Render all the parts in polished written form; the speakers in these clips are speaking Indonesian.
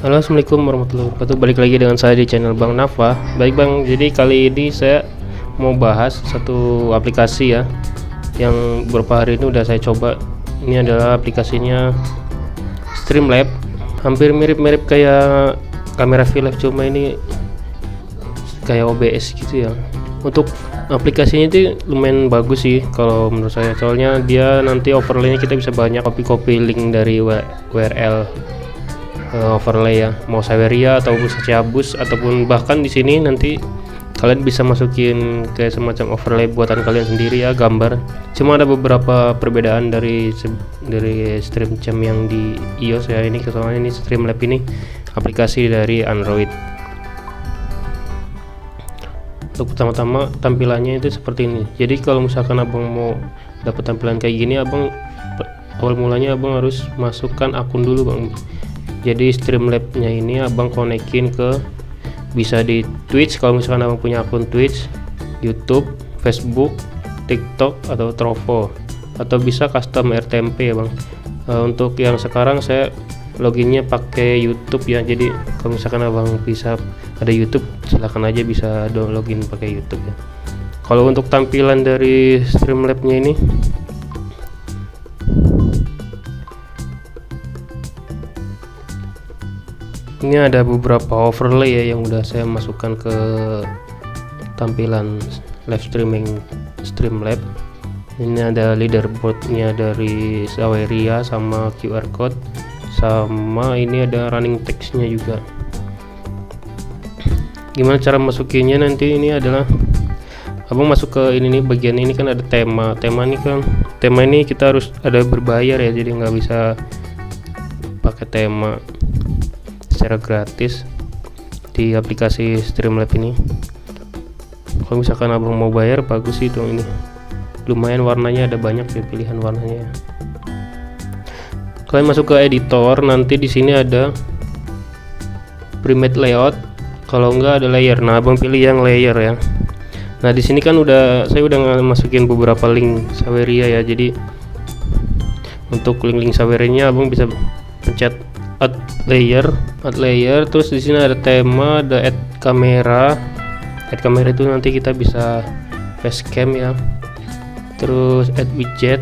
Halo, assalamualaikum warahmatullahi wabarakatuh. Balik lagi dengan saya di channel Bang Nafa. Baik Bang, jadi kali ini saya mau bahas satu aplikasi ya, yang beberapa hari ini udah saya coba. Ini adalah aplikasinya Streamlab. Hampir mirip-mirip kayak kamera VLive, cuma ini kayak OBS gitu ya. Untuk aplikasinya itu lumayan bagus sih kalau menurut saya, soalnya dia nanti overlaynya kita bisa banyak copy link dari URL overlay ya, mau Saweria ataupun Sachiabus, ataupun bahkan di sini nanti kalian bisa masukin kayak semacam overlay buatan kalian sendiri ya, gambar. Cuma ada beberapa perbedaan dari StreamCam yang di iOS ya. Ini soalnya ini Streamlab ini aplikasi dari Android. Untuk pertama-tama tampilannya itu seperti ini. Jadi kalau misalkan abang mau dapat tampilan kayak gini, abang awal mulanya abang harus masukkan akun dulu bang. Jadi Streamlab-nya ini abang konekin ke, bisa di Twitch kalau misalkan abang punya akun Twitch, YouTube, Facebook, TikTok atau Trovo, atau bisa custom RTMP ya bang. Untuk yang sekarang saya loginnya pakai YouTube ya. Jadi kalau misalkan abang bisa ada YouTube, silahkan aja bisa login pakai YouTube ya. Kalau untuk tampilan dari Streamlab-nya ini ada beberapa overlay ya yang udah saya masukkan ke tampilan live streaming Streamlab. Ini ada leaderboardnya dari Saweria sama QR code, sama ini ada running textnya juga. Gimana cara masukinnya nanti? Ini adalah abang masuk ke ini nih, bagian ini kan ada tema ini kita harus ada berbayar ya, jadi nggak bisa pakai tema secara gratis di aplikasi Streamlab ini. Kalau misalkan abang mau bayar, bagus sih dong. Ini lumayan warnanya, ada banyak ya pilihan warnanya. Kalian masuk ke editor, nanti di sini ada premade layout, kalau enggak ada layer. Nah abang pilih yang layer ya. Nah di sini kan saya udah masukin beberapa link Saweria ya. Jadi untuk link Sawerianya abang bisa pencet add layer, terus di sini ada tema, ada add kamera itu nanti kita bisa facecam ya. Terus add widget,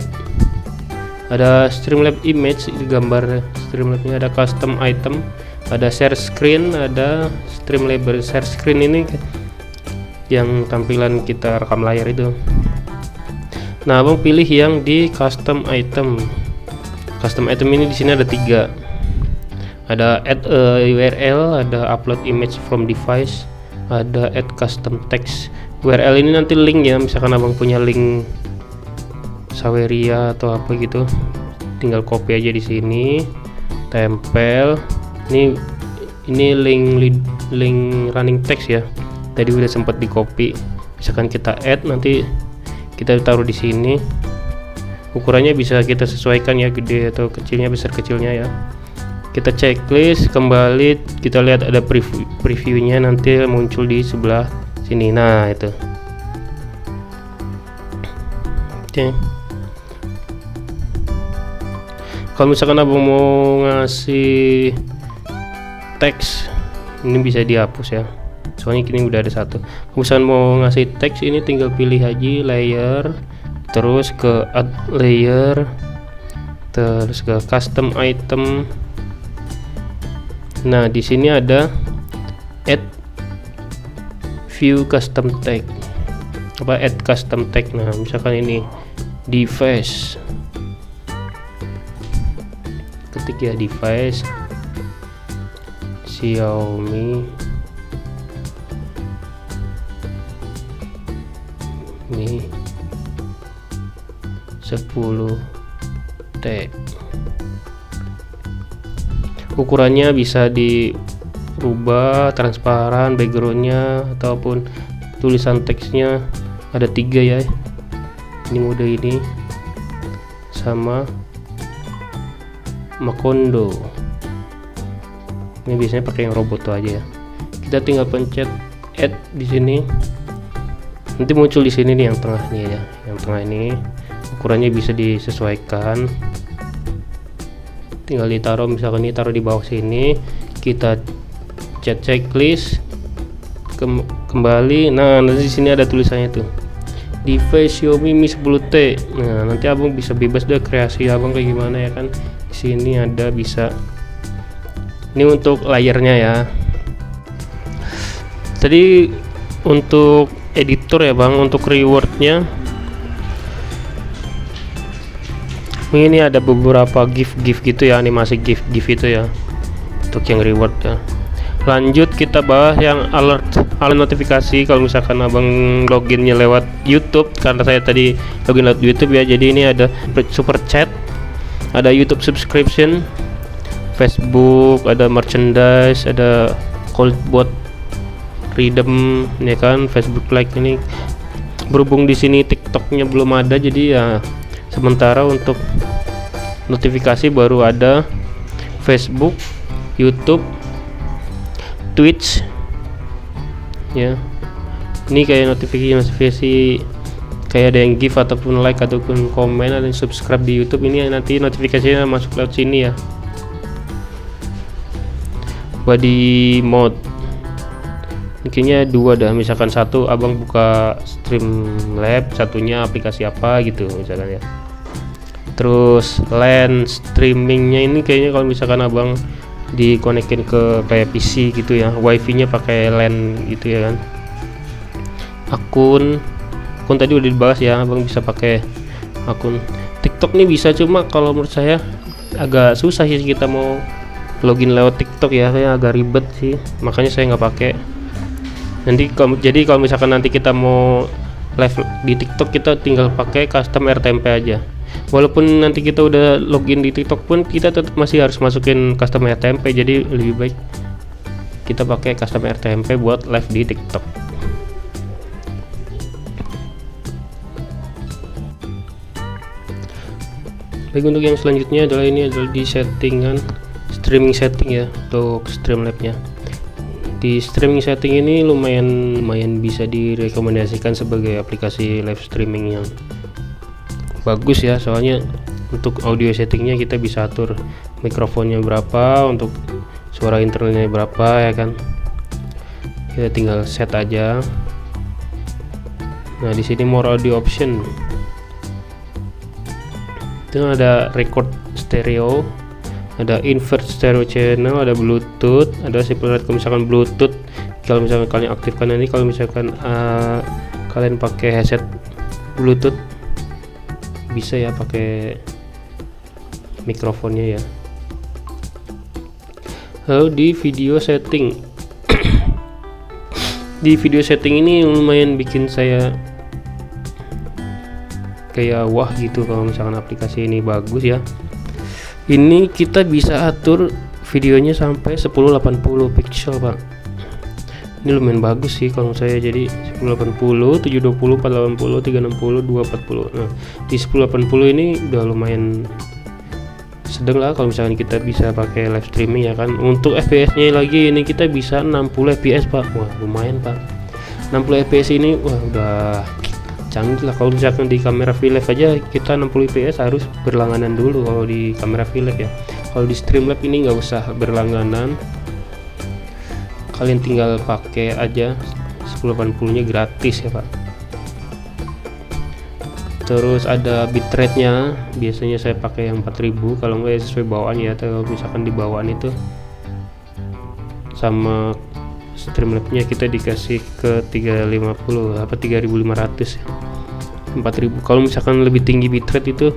ada Streamlab image, gambar Streamlabnya, ada custom item, ada share screen, ada Streamlab share screen ini yang tampilan kita rekam layar itu. Nah abang pilih yang di custom item ini. Di sini ada 3, ada add URL, ada upload image from device, ada add custom text. URL ini nanti link ya, misalkan abang punya link Saweria atau apa gitu, tinggal copy aja di sini, tempel. Ini link running text ya, tadi udah sempat di copy. Misalkan kita add, nanti kita taruh di sini. Ukurannya bisa kita sesuaikan ya, gede atau kecilnya, besar kecilnya ya. Kita checklist kembali, kita lihat ada previewnya nanti muncul di sebelah sini. Nah itu oke. Kalau misalkan abang mau ngasih teks, ini bisa dihapus ya, soalnya kini udah ada satu. Kalau misalkan mau ngasih teks, ini tinggal pilih aja layer, terus ke add layer, terus ke custom item. Nah di sini ada add view custom tag, add custom tag. Nah misalkan ini device, ketik ya device Xiaomi Mi 10T. Ukurannya bisa dirubah, transparan backgroundnya ataupun tulisan teksnya. Ada 3 ya, ini mode ini sama Macondo. Ini biasanya pakai yang Roboto aja ya. Kita tinggal pencet add di sini, nanti muncul di sini nih yang tengah nih ya. Yang tengah ini ukurannya bisa disesuaikan. tinggal ditaruh, misalkan ini taruh di bawah sini, kita chat checklist, kembali. Nah, nanti di sini ada tulisannya tuh, device Xiaomi Mi 10T. Nah, nanti abang bisa bebas deh kreasi abang kayak gimana ya kan. Di sini ada bisa. Ini untuk layarnya ya. Tadi untuk editor ya bang, untuk rewardnya ini ada beberapa gif gitu ya, animasi gif itu ya untuk yang reward ya. Lanjut kita bahas yang alert notifikasi. Kalau misalkan abang loginnya lewat YouTube, karena saya tadi login lewat YouTube ya, jadi ini ada super chat, ada YouTube subscription, Facebook, ada merchandise, ada cold bot redeem ya kan, Facebook like. Ini berhubung di sini TikToknya belum ada, jadi ya sementara untuk notifikasi baru ada Facebook, YouTube, Twitch ya. Ini kayak notifikasi kayak ada yang give ataupun like ataupun komen, ada yang subscribe di YouTube, ini nanti notifikasinya masuk lewat sini ya. Body mode mungkinnya dua dah, misalkan satu abang buka Streamlab, satunya aplikasi apa gitu misalkan ya. Terus LAN streamingnya ini kayaknya kalau misalkan abang dikonekin ke kayak PC gitu ya, wifi nya pakai LAN gitu ya kan. Akun tadi udah dibahas ya, abang bisa pakai akun TikTok nih bisa, cuma kalau menurut saya agak susah sih kita mau login lewat TikTok ya, kayak agak ribet sih, makanya saya nggak pakai. Jadi kalau misalkan nanti kita mau live di TikTok, kita tinggal pakai custom RTMP aja. Walaupun nanti kita udah login di TikTok pun kita tetap masih harus masukin custom RTMP, jadi lebih baik kita pakai custom RTMP buat live di TikTok. Baik, untuk yang selanjutnya adalah ini adalah di settingan streaming setting ya, untuk Streamlab-nya. Di streaming setting ini lumayan bisa direkomendasikan sebagai aplikasi live streaming yang bagus ya, soalnya untuk audio settingnya kita bisa atur mikrofonnya berapa, untuk suara internalnya berapa ya kan, kita tinggal set aja. Nah, di sini more audio option itu ada record stereo, ada invert stereo channel, ada Bluetooth, ada simple kalau misalkan Bluetooth, kalau misalkan kalian aktifkan ini, kalau misalkan kalian pakai headset Bluetooth bisa ya pakai mikrofonnya ya. Lalu di video setting di video setting ini lumayan bikin saya kayak wah gitu kalau misalkan aplikasi ini bagus ya. Ini kita bisa atur videonya sampai 1080 pixel pak. Ini lumayan bagus sih kalau saya, jadi 1080, 720, 480, 360, 240. Nah, di 1080 ini udah lumayan sedang lah kalau misalkan kita bisa pakai live streaming ya kan. Untuk FPS nya lagi ini kita bisa 60 fps pak. Wah lumayan pak, 60 fps ini wah udah canggih lah. Kalau misalkan di kamera VLive aja kita 60 fps harus berlangganan dulu kalau di kamera VLive ya. Kalau di Streamlab ini nggak usah berlangganan, kalian tinggal pakai aja 1080 nya gratis ya pak. Terus ada bitrate nya, biasanya saya pakai yang 4000, kalau nggak ya sesuai bawaan ya. Kalau misalkan di bawaan itu sama Streamlab nya kita dikasih ke 350 apa 3500 ya, 4000. Kalau misalkan lebih tinggi bitrate itu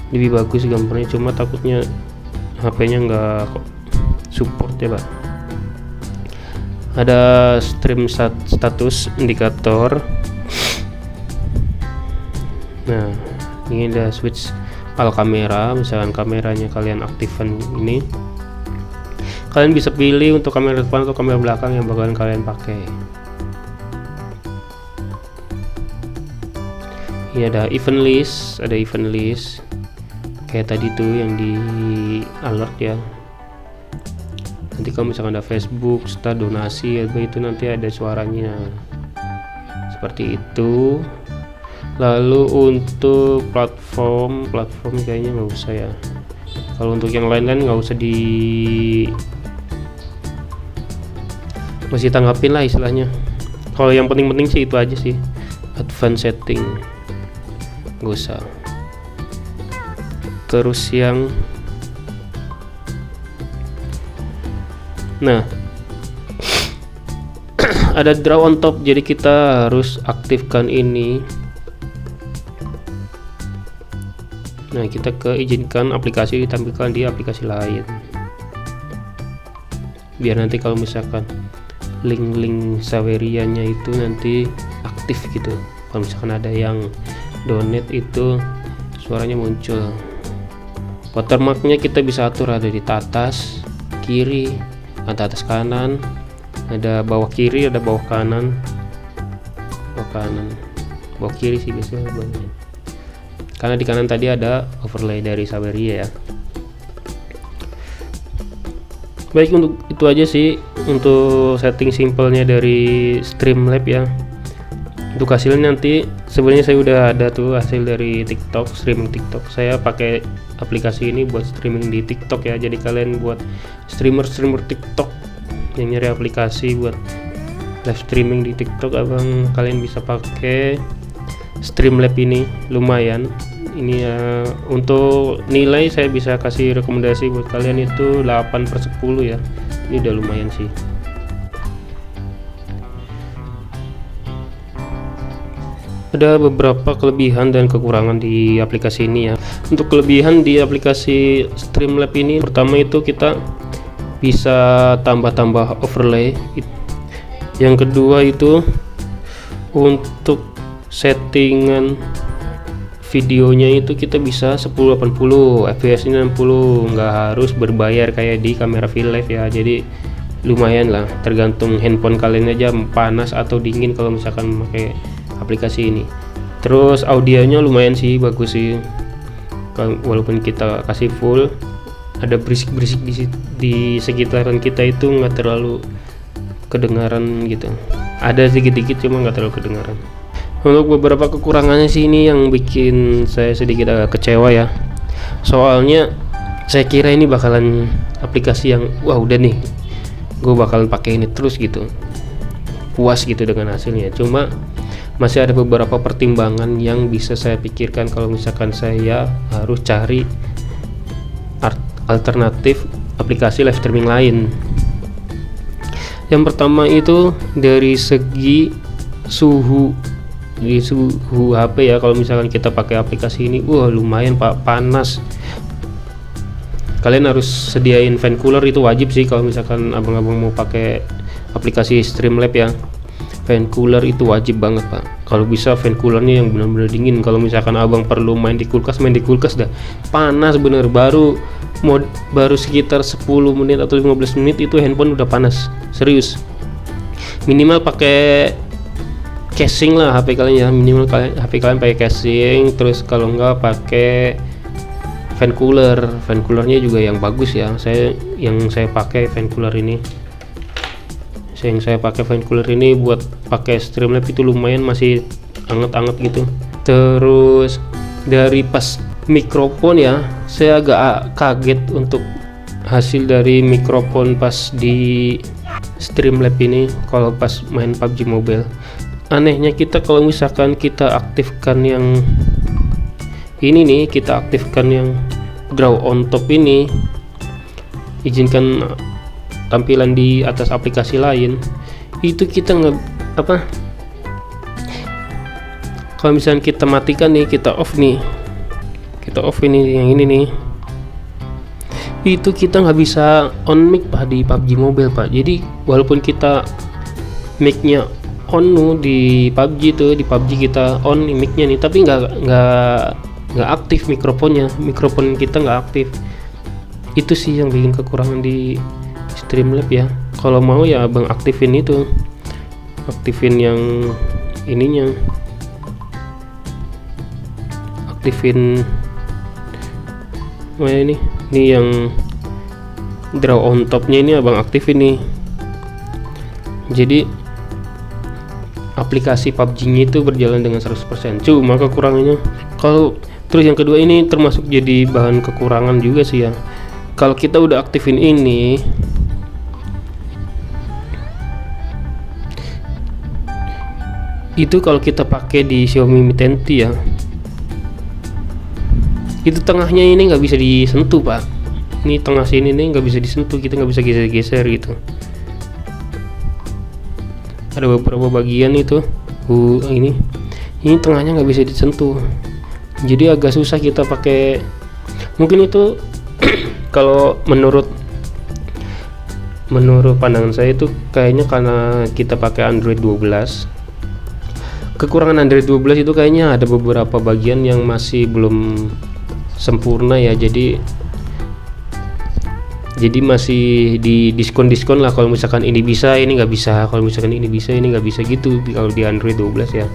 lebih bagus gambarnya, cuma takutnya HP-nya nggak support ya pak. Ada stream status indikator. Nah, ini ada switch al kamera, misalkan kameranya kalian aktifkan ini, kalian bisa pilih untuk kamera depan atau kamera belakang yang bakalan kalian pakai. Ini ada event list, kayak tadi tuh yang di alert ya. Nanti kalau misalkan ada Facebook, start donasi itu nanti ada suaranya seperti itu. Lalu untuk platform kayaknya nggak usah ya. Kalau untuk yang lain nggak usah masih tanggapin lah istilahnya. Kalau yang penting-penting sih itu aja sih, advance setting gak usah. Terus yang nah ada draw on top, jadi kita harus aktifkan ini. Nah, kita izinkan aplikasi ditampilkan di aplikasi lain, biar nanti kalau misalkan link-link Saweria-nya itu nanti aktif gitu. Kalau misalkan ada yang donate itu suaranya muncul. Watermarknya kita bisa atur, ada di atas kiri, ada atas kanan, ada bawah kiri, ada bawah kanan, bawah kiri sih biasanya bawahnya. Karena di kanan tadi ada overlay dari Saweria ya. Baik, untuk itu aja sih untuk setting simpelnya dari Streamlabs ya. Untuk hasilnya nanti sebenarnya saya udah ada tuh hasil dari TikTok, streaming TikTok. Saya pakai aplikasi ini buat streaming di TikTok ya. Jadi kalian buat streamer TikTok yang nyari aplikasi buat live streaming di TikTok, abang kalian bisa pakai Streamlabs ini, lumayan. Ini ya, untuk nilai saya bisa kasih rekomendasi buat kalian itu 8/10 ya. Ini udah lumayan sih. Ada beberapa kelebihan dan kekurangan di aplikasi ini ya. Untuk kelebihan di aplikasi Streamlabs ini, pertama itu kita bisa tambah-tambah overlay. Yang kedua itu untuk settingan videonya itu kita bisa 1080 fps nya 60, nggak harus berbayar kayak di kamera VLive ya. Jadi lumayan lah, tergantung handphone kalian aja panas atau dingin kalau misalkan pakai aplikasi ini. Terus audionya lumayan sih, bagus sih. Walaupun kita kasih full, ada berisik-berisik di sekitaran kita itu nggak terlalu kedengaran gitu. Ada sedikit-sedikit cuma nggak terlalu kedengaran. Untuk beberapa kekurangannya sih ini yang bikin saya sedikit agak kecewa ya. Soalnya saya kira ini bakalan aplikasi yang wah udah nih, gue bakalan pakai ini terus gitu, puas gitu dengan hasilnya. Cuma masih ada beberapa pertimbangan yang bisa saya pikirkan kalau misalkan saya harus cari alternatif aplikasi live streaming lain. Yang pertama itu dari segi suhu HP ya. Kalau misalkan kita pakai aplikasi ini, wah lumayan pak, panas. Kalian harus sediain fan cooler, itu wajib sih kalau misalkan abang-abang mau pakai aplikasi Streamlabs ya. Fan cooler itu wajib banget pak. Kalau bisa fan coolernya yang benar-benar dingin. Kalau misalkan abang perlu main di kulkas dah panas bener. Baru sekitar 10 menit atau 15 menit itu handphone udah panas, serius. Minimal pakai casing lah HP kalian ya, minimal HP kalian pakai casing. Terus kalau enggak pakai fan coolernya juga yang bagus ya. Saya pakai fan cooler ini. Saya pakai fan cooler ini buat pakai Streamlabs itu lumayan, masih anget-anget gitu. Terus dari pas mikrofon ya, saya agak kaget untuk hasil dari mikrofon pas di Streamlabs ini kalau pas main PUBG Mobile. Anehnya kita kalau misalkan kita aktifkan yang ini nih, kita aktifkan yang draw on top ini, izinkan tampilan di atas aplikasi lain, itu kita nggak apa, kalau misalnya kita matikan nih, kita off ini yang ini nih, itu kita nggak bisa on mic pak di PUBG Mobile pak. Jadi walaupun kita mic-nya on di PUBG tuh, di PUBG kita on mic-nya nih, tapi nggak aktif mikrofon kita nggak aktif. Itu sih yang bikin kekurangan di Streamlabs ya. Kalau mau ya abang aktifin yang ininya, aktifin ini yang draw on topnya ini abang aktifin nih. Jadi aplikasi PUBG-nya itu berjalan dengan 100%. Cuma kekurangannya, terus yang kedua ini termasuk jadi bahan kekurangan juga sih ya. Kalau kita udah aktifin ini, Itu kalau kita pakai di Xiaomi Mi 10T ya, itu tengahnya ini nggak bisa disentuh pak. Ini tengah sini nih nggak bisa disentuh, kita nggak bisa geser-geser gitu. Ada beberapa bagian itu ini tengahnya nggak bisa disentuh, jadi agak susah kita pakai. Mungkin itu kalau menurut pandangan saya itu kayaknya karena kita pakai Android 12. Kekurangan Android 12 itu kayaknya ada beberapa bagian yang masih belum sempurna ya, jadi masih di diskon lah. Kalau misalkan ini bisa, ini nggak bisa. Kalau misalkan ini bisa, ini nggak bisa gitu kalau di Android 12 ya.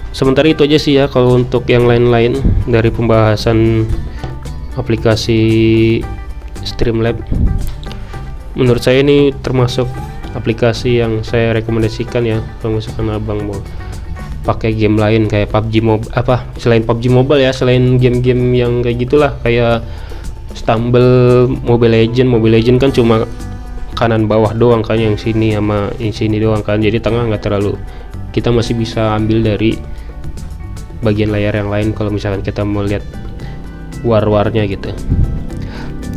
Sementara itu aja sih ya kalau untuk yang lain-lain dari pembahasan aplikasi Streamlab. Menurut saya ini termasuk aplikasi yang saya rekomendasikan ya kalau misalkan abang mau pakai game lain kayak PUBG selain PUBG Mobile ya, selain game-game yang kayak gitulah, kayak Stumble, Mobile Legend kan cuma kanan bawah doang kan, yang sini sama yang sini doang kan, jadi tengah nggak terlalu, kita masih bisa ambil dari bagian layar yang lain kalau misalkan kita mau lihat war-warnya gitu.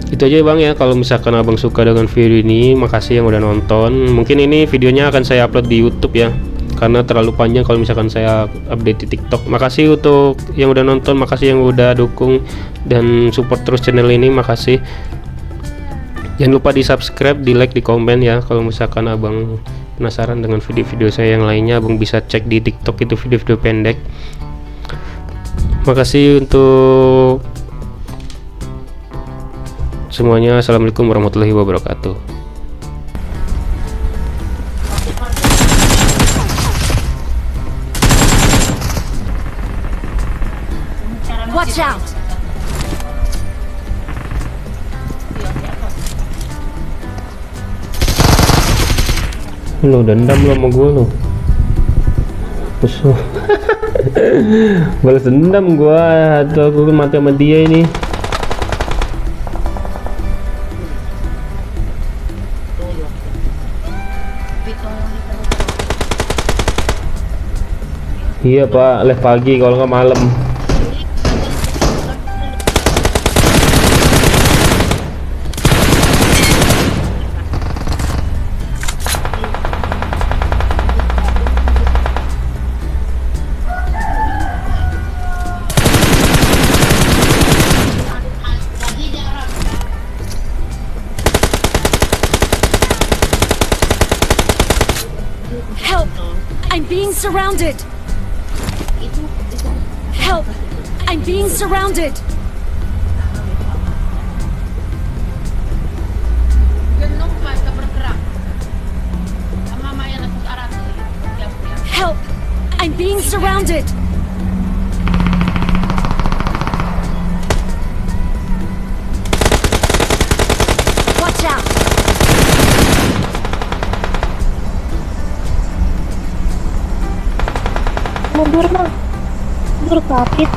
Itu aja bang ya, kalau misalkan abang suka dengan video ini, makasih yang udah nonton. Mungkin ini videonya akan saya upload di YouTube ya, karena terlalu panjang kalau misalkan saya update di TikTok. Makasih untuk yang udah nonton, makasih yang udah dukung dan support terus channel ini, makasih. Jangan lupa di subscribe, di like, di komen ya. Kalau misalkan abang penasaran dengan video-video saya yang lainnya, abang bisa cek di TikTok, itu video-video pendek. Makasih untuk semuanya. Assalamualaikum warahmatullahi wabarakatuh. Watch out! Lo dendam lo sama gue lo. Musuh. Balas dendam gue, atau aku mati sama dia ini. Iya pak, live pagi kalau nggak malam. Help! I'm being surrounded! Help! I'm being surrounded! Help! I'm being surrounded! Watch out! Mundur bang, mundur kapit.